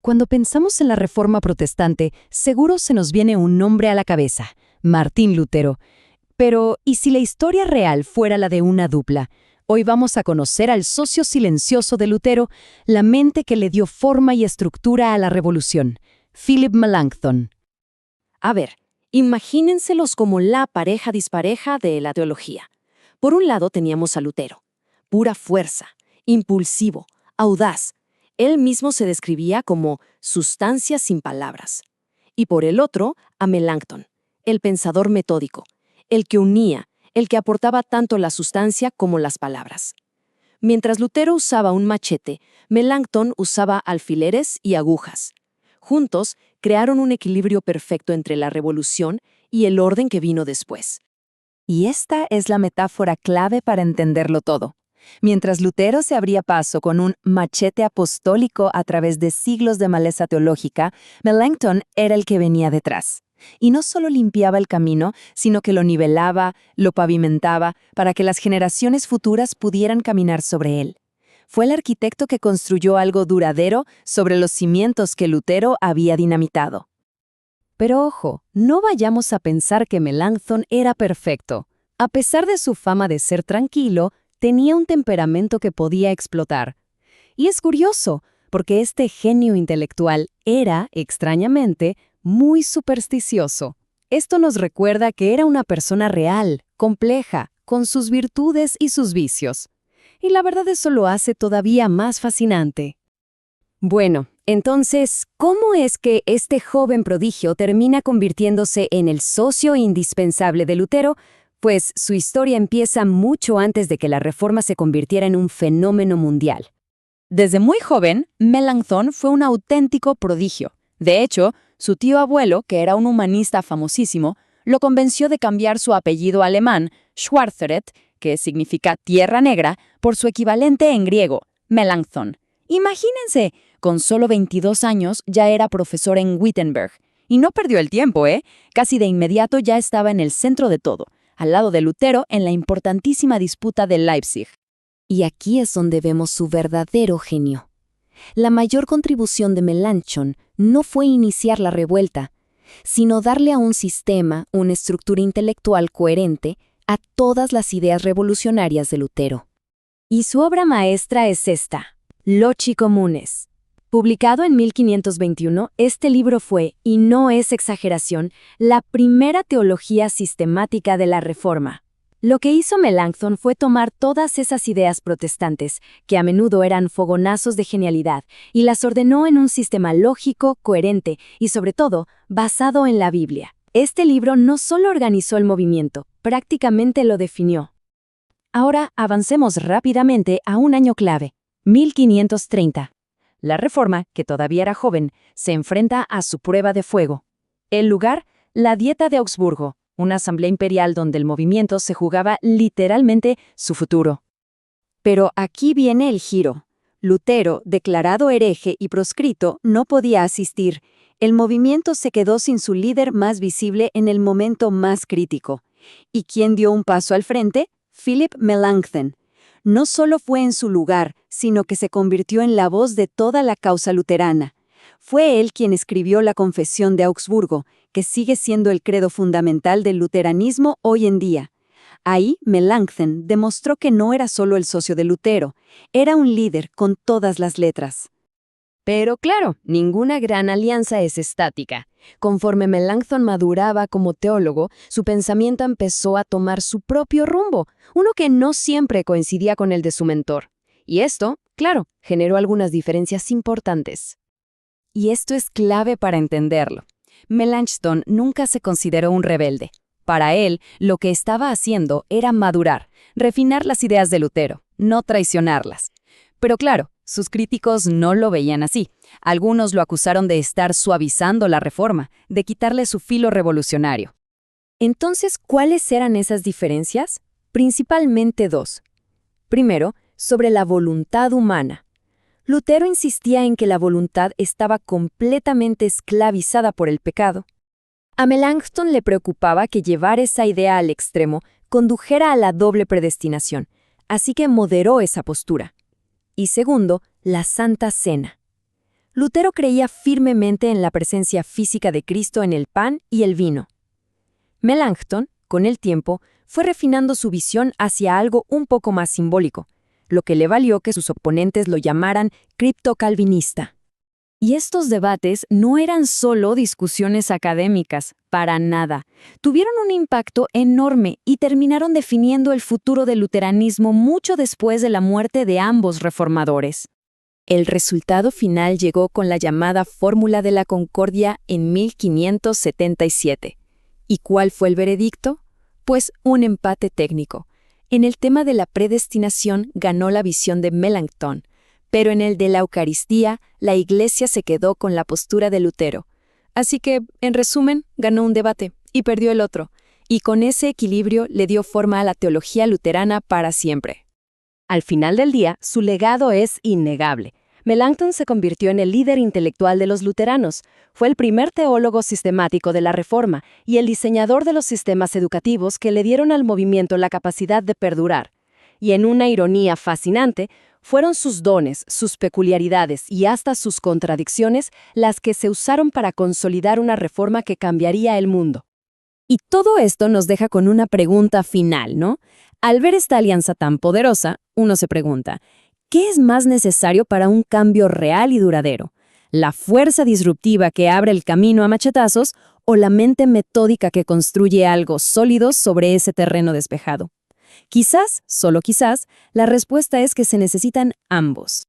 Cuando pensamos en la Reforma Protestante, seguro se nos viene un nombre a la cabeza, Martín Lutero. Pero, ¿y si la historia real fuera la de una dupla? Hoy vamos a conocer al socio silencioso de Lutero, la mente que le dio forma y estructura a la revolución, Philip Melanchthon. A ver, imagínenselos como la pareja dispareja de la teología. Por un lado teníamos a Lutero, pura fuerza, impulsivo, audaz. Él mismo se describía como sustancia sin palabras. Y por el otro, a Melanchthon, el pensador metódico, el que unía, el que aportaba tanto la sustancia como las palabras. Mientras Lutero usaba un machete, Melanchthon usaba alfileres y agujas. Juntos, crearon un equilibrio perfecto entre la revolución y el orden que vino después. Y esta es la metáfora clave para entenderlo todo. Mientras Lutero se abría paso con un machete apostólico a través de siglos de maleza teológica, Melanchthon era el que venía detrás. Y no solo limpiaba el camino, sino que lo nivelaba, lo pavimentaba, para que las generaciones futuras pudieran caminar sobre él. Fue el arquitecto que construyó algo duradero sobre los cimientos que Lutero había dinamitado. Pero ojo, no vayamos a pensar que Melanchthon era perfecto. A pesar de su fama de ser tranquilo, tenía un temperamento que podía explotar. Y es curioso, porque este genio intelectual era, extrañamente, muy supersticioso. Esto nos recuerda que era una persona real, compleja, con sus virtudes y sus vicios. Y la verdad eso lo hace todavía más fascinante. Bueno, entonces, ¿cómo es que este joven prodigio termina convirtiéndose en el socio indispensable de Lutero? Pues su historia empieza mucho antes de que la Reforma se convirtiera en un fenómeno mundial. Desde muy joven, Melanchthon fue un auténtico prodigio. De hecho, su tío abuelo, que era un humanista famosísimo, lo convenció de cambiar su apellido alemán, Schwarzeret, que significa tierra negra, por su equivalente en griego, Melanchthon. Imagínense, con solo 22 años ya era profesor en Wittenberg. Y no perdió el tiempo, ¿eh? Casi de inmediato ya estaba en el centro de todo, al lado de Lutero en la importantísima disputa de Leipzig. Y aquí es donde vemos su verdadero genio. La mayor contribución de Melanchthon no fue iniciar la revuelta, sino darle a un sistema, una estructura intelectual coherente a todas las ideas revolucionarias de Lutero. Y su obra maestra es esta, Loci Communes. Publicado en 1521, este libro fue, y no es exageración, la primera teología sistemática de la Reforma. Lo que hizo Melanchthon fue tomar todas esas ideas protestantes, que a menudo eran fogonazos de genialidad, y las ordenó en un sistema lógico, coherente y, sobre todo, basado en la Biblia. Este libro no solo organizó el movimiento, prácticamente lo definió. Ahora avancemos rápidamente a un año clave, 1530. La Reforma, que todavía era joven, se enfrenta a su prueba de fuego. El lugar, la Dieta de Augsburgo, una asamblea imperial donde el movimiento se jugaba literalmente su futuro. Pero aquí viene el giro. Lutero, declarado hereje y proscrito, no podía asistir. El movimiento se quedó sin su líder más visible en el momento más crítico. ¿Y quién dio un paso al frente? Philip Melanchthon. No solo fue en su lugar, sino que se convirtió en la voz de toda la causa luterana. Fue él quien escribió la Confesión de Augsburgo, que sigue siendo el credo fundamental del luteranismo hoy en día. Ahí, Melanchthon demostró que no era solo el socio de Lutero, era un líder con todas las letras. Pero claro, ninguna gran alianza es estática. Conforme Melanchthon maduraba como teólogo, su pensamiento empezó a tomar su propio rumbo, uno que no siempre coincidía con el de su mentor. Y esto, claro, generó algunas diferencias importantes. Y esto es clave para entenderlo. Melanchthon nunca se consideró un rebelde. Para él, lo que estaba haciendo era madurar, refinar las ideas de Lutero, no traicionarlas. Pero claro, sus críticos no lo veían así. Algunos lo acusaron de estar suavizando la Reforma, de quitarle su filo revolucionario. Entonces, ¿cuáles eran esas diferencias? Principalmente dos. Primero, sobre la voluntad humana. Lutero insistía en que la voluntad estaba completamente esclavizada por el pecado. A Melanchthon le preocupaba que llevar esa idea al extremo condujera a la doble predestinación, así que moderó esa postura. Y segundo, la Santa Cena. Lutero creía firmemente en la presencia física de Cristo en el pan y el vino. Melanchthon, con el tiempo, fue refinando su visión hacia algo un poco más simbólico, lo que le valió que sus oponentes lo llamaran criptocalvinista. Y estos debates no eran solo discusiones académicas, para nada. Tuvieron un impacto enorme y terminaron definiendo el futuro del luteranismo mucho después de la muerte de ambos reformadores. El resultado final llegó con la llamada Fórmula de la Concordia en 1577. ¿Y cuál fue el veredicto? Pues un empate técnico. En el tema de la predestinación ganó la visión de Melanchthon, pero en el de la Eucaristía, la Iglesia se quedó con la postura de Lutero. Así que, en resumen, ganó un debate y perdió el otro, y con ese equilibrio le dio forma a la teología luterana para siempre. Al final del día, su legado es innegable. Melanchthon se convirtió en el líder intelectual de los luteranos, fue el primer teólogo sistemático de la Reforma y el diseñador de los sistemas educativos que le dieron al movimiento la capacidad de perdurar. Y en una ironía fascinante, fueron sus dones, sus peculiaridades y hasta sus contradicciones las que se usaron para consolidar una reforma que cambiaría el mundo. Y todo esto nos deja con una pregunta final, ¿no? Al ver esta alianza tan poderosa, uno se pregunta, ¿qué es más necesario para un cambio real y duradero? ¿La fuerza disruptiva que abre el camino a machetazos o la mente metódica que construye algo sólido sobre ese terreno despejado? Quizás, solo quizás, la respuesta es que se necesitan ambos.